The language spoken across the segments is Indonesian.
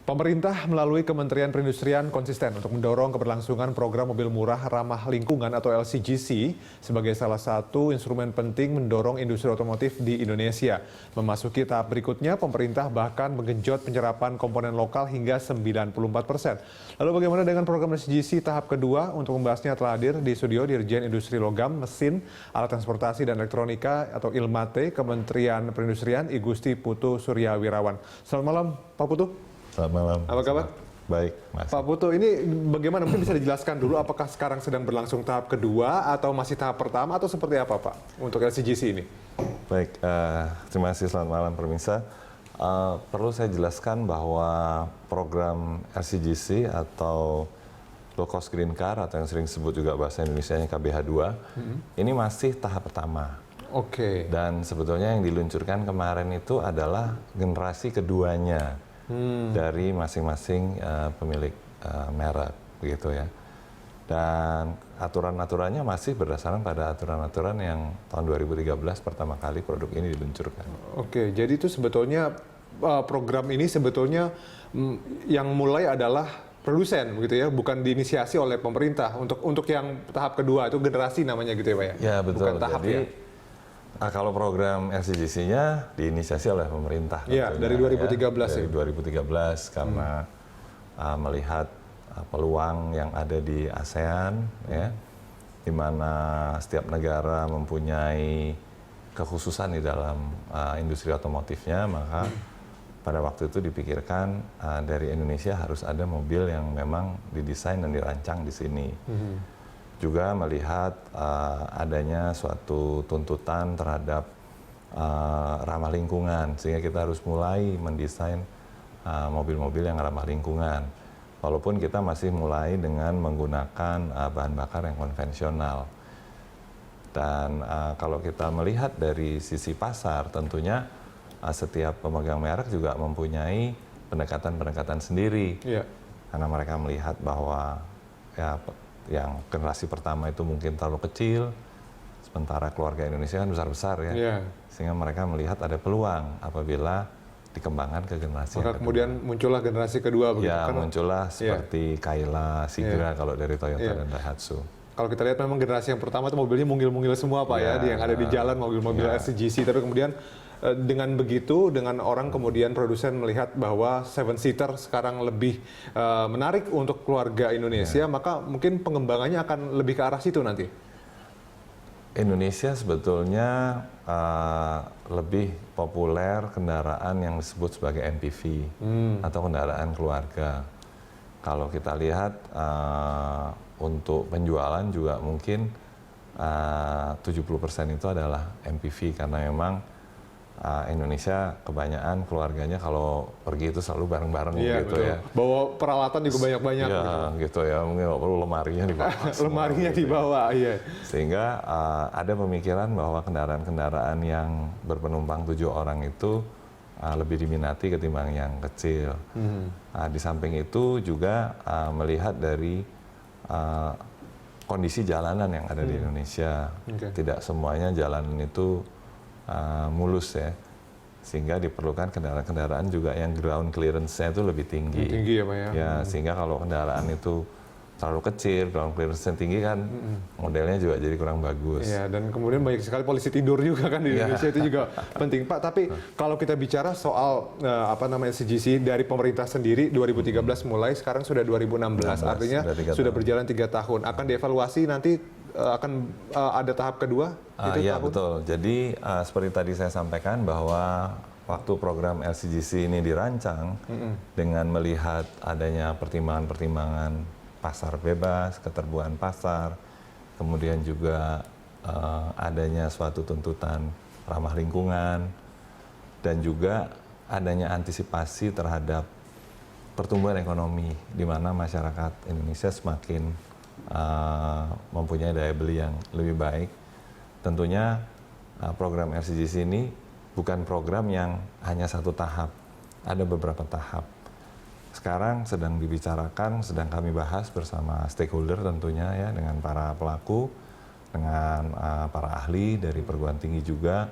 Pemerintah melalui Kementerian Perindustrian konsisten untuk mendorong keberlangsungan program mobil murah ramah lingkungan atau LCGC sebagai salah satu instrumen penting mendorong industri otomotif di Indonesia. Memasuki tahap berikutnya, pemerintah bahkan menggenjot penyerapan komponen lokal hingga 94%. Lalu bagaimana dengan program LCGC tahap kedua? Untuk membahasnya telah hadir di studio Dirjen Industri Logam, Mesin, Alat Transportasi dan Elektronika atau ILMATE, Kementerian Perindustrian, Igusti Putu Suryawirawan. Selamat malam, Pak Putu. Selamat malam. Apa kabar? Baik, Mas. Pak Putu, ini bagaimana? Mungkin bisa dijelaskan dulu apakah sekarang sedang berlangsung tahap kedua atau masih tahap pertama atau seperti apa, Pak, untuk LCGC ini? Baik, terima kasih. Selamat malam, pemirsa. Perlu saya jelaskan bahwa program LCGC atau Low Cost Green Car atau yang sering disebut juga bahasa Indonesianya KBH2, ini masih tahap pertama. Oke. Dan sebetulnya yang diluncurkan kemarin itu adalah generasi keduanya. Dari masing-masing pemilik merek, begitu ya. Dan aturan-aturannya masih berdasarkan pada aturan-aturan yang tahun 2013 pertama kali produk ini diluncurkan. Oke, jadi itu sebetulnya program ini sebetulnya yang mulai adalah produsen, begitu ya, bukan diinisiasi oleh pemerintah. Untuk yang tahap kedua itu generasi namanya gitu ya, Pak ya? Ya, betul. Bukan tahap ya? Kalau program LCGC-nya diinisiasi oleh pemerintah. Iya, dari 2013 ya. Dari 2013 karena melihat peluang yang ada di ASEAN, ya, di mana setiap negara mempunyai kekhususan di dalam industri otomotifnya, maka pada waktu itu dipikirkan dari Indonesia harus ada mobil yang memang didesain dan dirancang di sini. Juga melihat adanya suatu tuntutan terhadap ramah lingkungan, sehingga kita harus mulai mendesain mobil-mobil yang ramah lingkungan. Walaupun kita masih mulai dengan menggunakan bahan bakar yang konvensional. Dan kalau kita melihat dari sisi pasar, tentunya setiap pemegang merek juga mempunyai pendekatan-pendekatan sendiri. Iya. Karena mereka melihat bahwa ya, yang generasi pertama itu mungkin terlalu kecil, sementara keluarga Indonesia kan besar-besar ya, sehingga mereka melihat ada peluang apabila dikembangkan ke generasi yang kedua. Kemudian muncullah generasi kedua, begitu? Ya, muncullah seperti Kayla, Sigra kalau dari Toyota dan Daihatsu. Kalau kita lihat memang generasi yang pertama itu mobilnya mungil-mungil semua, Pak ya, yang ada di jalan mobil-mobil LCGC, tapi kemudian dengan begitu, dengan orang kemudian produsen melihat bahwa 7-seater sekarang lebih menarik untuk keluarga Indonesia, maka mungkin pengembangannya akan lebih ke arah situ nanti. Indonesia sebetulnya lebih populer kendaraan yang disebut sebagai MPV atau kendaraan keluarga. Kalau kita lihat untuk penjualan juga mungkin 70% itu adalah MPV karena memang Indonesia kebanyakan keluarganya kalau pergi itu selalu bareng-bareng gitu ya. Bawa peralatan juga banyak-banyak. Ya, gitu ya. Mungkin nggak perlu lemarinya dibawa. Lemarinya dibawa, iya. Sehingga ada pemikiran bahwa kendaraan-kendaraan yang berpenumpang 7 orang itu lebih diminati ketimbang yang kecil. Di samping itu juga melihat dari kondisi jalanan yang ada di Indonesia. Tidak semuanya jalanan itu mulus ya, sehingga diperlukan kendaraan-kendaraan juga yang ground clearance-nya itu lebih tinggi. Tinggi ya, Pak ya. Ya, sehingga kalau kendaraan itu terlalu kecil, ground clearance-nya tinggi kan, modelnya juga jadi kurang bagus. Ya, dan kemudian banyak sekali polisi tidur juga kan di Indonesia, itu juga penting, Pak. Tapi kalau kita bicara soal LCGC dari pemerintah sendiri 2013 mulai, sekarang sudah 2016, artinya sudah berjalan 3 tahun. Akan dievaluasi nanti akan ada tahap kedua? Iya, betul. Jadi seperti tadi saya sampaikan bahwa waktu program LCGC ini dirancang dengan melihat adanya pertimbangan-pertimbangan pasar bebas, keterbukaan pasar, kemudian juga adanya suatu tuntutan ramah lingkungan, dan juga adanya antisipasi terhadap pertumbuhan ekonomi di mana masyarakat Indonesia semakin mempunyai daya beli yang lebih baik. Tentunya program LCGC ini bukan program yang hanya satu tahap, ada beberapa tahap. Sekarang sedang dibicarakan, sedang kami bahas bersama stakeholder tentunya ya, dengan para pelaku, dengan para ahli dari perguruan tinggi juga,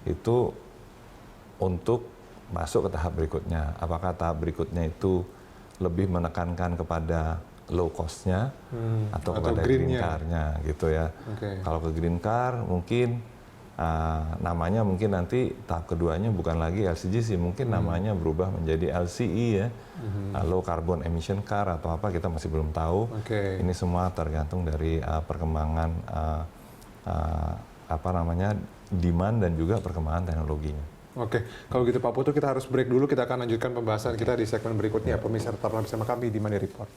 itu untuk masuk ke tahap berikutnya. Apakah tahap berikutnya itu lebih menekankan kepada low cost-nya atau kepada green car-nya gitu ya. Kalau ke green car mungkin namanya mungkin nanti tahap keduanya bukan lagi LCGC, mungkin namanya berubah menjadi LCE ya, low carbon emission car atau apa, kita masih belum tahu. Ini semua tergantung dari perkembangan demand dan juga perkembangan teknologinya. Oke, kalau gitu Pak Putu, kita harus break dulu. Kita akan lanjutkan pembahasan kita di segmen berikutnya. Pemirsa, tetaplah bersama kami di Money Report.